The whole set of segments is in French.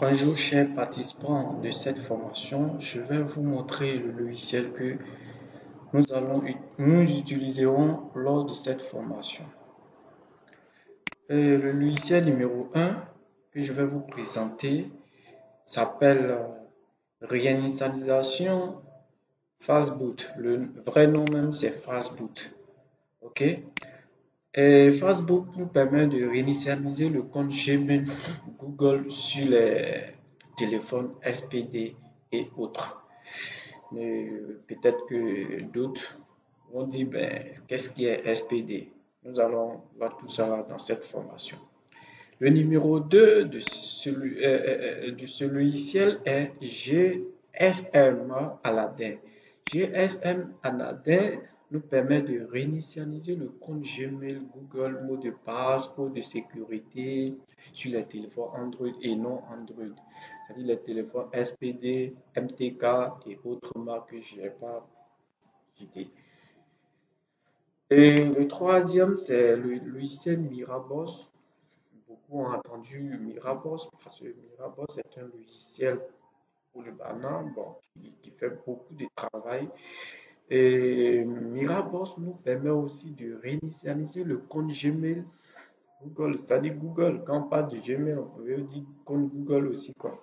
Bonjour chers participants de cette formation, je vais vous montrer le logiciel que nous utiliserons lors de cette formation. Le logiciel numéro 1 que je vais vous présenter s'appelle réinitialisation Fastboot. Le vrai nom même c'est Fastboot. Ok? Et Fastboot nous permet de réinitialiser le compte Gmail Google sur les téléphones SPD et autres. Peut-être que d'autres vont dire, qu'est-ce qui est SPD? Nous allons voir tout ça dans cette formation. Le numéro 2 de ce logiciel est GSM Aladdin. GSM Aladdin nous permet de réinitialiser le compte Gmail, Google, mot de passe, code de sécurité sur les téléphones Android et non Android. C'est-à-dire les téléphones SPD, MTK et autres marques que je n'ai pas citées. Et le troisième, c'est le logiciel Miraboss. Beaucoup ont entendu Miraboss parce que Miraboss est un logiciel pour le banane qui fait beaucoup de travail. Et Miraboss nous permet aussi de réinitialiser le compte Gmail Google. C'est-à-dire Google, quand on parle de Gmail, on peut dire compte Google aussi, quoi.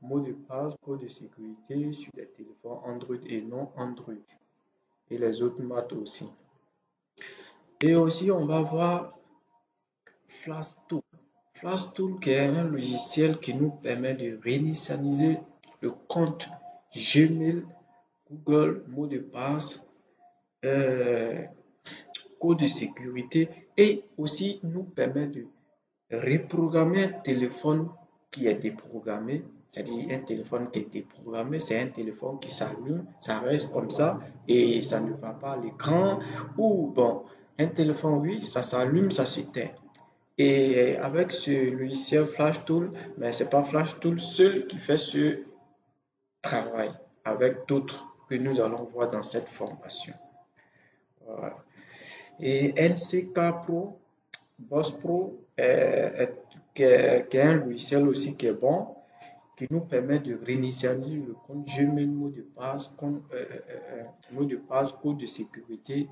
Mot de passe, code de sécurité sur les téléphones Android et non Android. Et les autres marques aussi. Et aussi, on va voir Flashtool. Flashtool qui est un logiciel qui nous permet de réinitialiser le compte Gmail, Google, mot de passe, code de sécurité et aussi nous permet de reprogrammer un téléphone qui est déprogrammé. C'est-à-dire un téléphone qui est déprogrammé, c'est un téléphone qui s'allume, ça reste comme ça et ça ne va pas à l'écran. Ou un téléphone, oui, ça s'allume, ça s'éteint. Et avec ce logiciel FlashTool, mais c'est pas FlashTool seul qui fait ce travail, avec d'autres que nous allons voir dans cette formation. Voilà. Et NCK Pro, Boss Pro, qui est un logiciel aussi qui est bon, qui nous permet de réinitialiser le compte Gmail, mot de passe, code de sécurité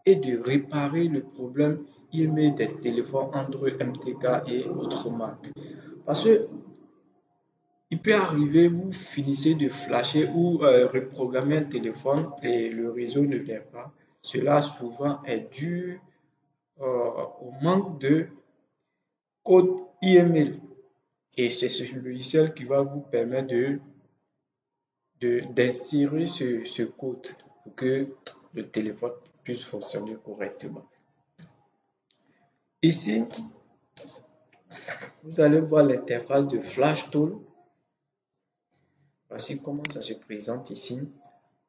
et de réparer le problème email des téléphones Android, MTK et autres marques. Parce que il peut arriver, vous finissez de flasher ou reprogrammer un téléphone et le réseau ne vient pas. Cela souvent est dû au manque de code email. Et c'est ce logiciel qui va vous permettre d'insérer ce code pour que le téléphone puisse fonctionner correctement. Ici, vous allez voir l'interface de FlashTool. Voici comment ça se présente ici.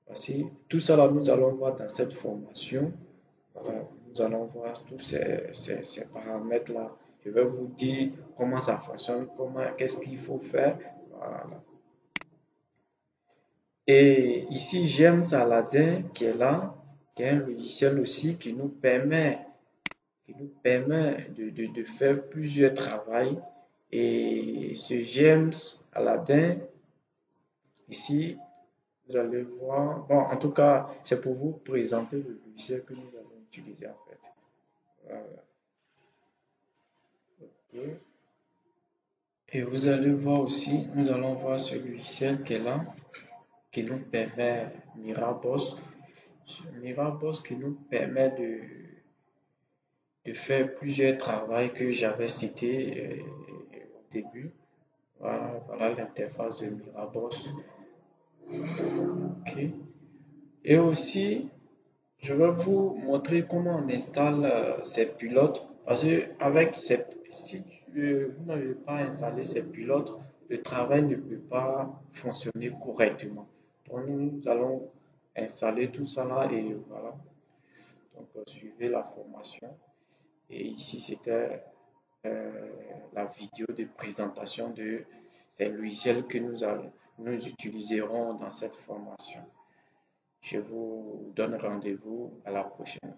Voici tout ça là, nous allons voir dans cette formation. Voilà, nous allons voir tous ces paramètres là. Je vais vous dire comment ça fonctionne, qu'est-ce qu'il faut faire. Voilà. Et ici, j'aime Aladdin qui est là, qui est un logiciel aussi qui nous permet de faire plusieurs travaux. Et ce James Aladdin, ici, vous allez voir. Bon, en tout cas, c'est pour vous présenter le logiciel que nous allons utiliser en fait. Voilà. Okay. Et vous allez voir aussi, nous allons voir ce logiciel qui est là, qui nous permet Miraboss. Miraboss qui nous permet de faire plusieurs travaux que j'avais cités au début. Voilà l'interface de Miraboss. Okay. Et aussi, je vais vous montrer comment on installe ces pilotes. Parce que si vous n'avez pas installé ces pilotes, le travail ne peut pas fonctionner correctement. Donc, nous allons installer tout ça là et voilà. Donc, suivez la formation. Et ici, c'était la vidéo de présentation de ces logiciels que nous utiliserons dans cette formation. Je vous donne rendez-vous à la prochaine.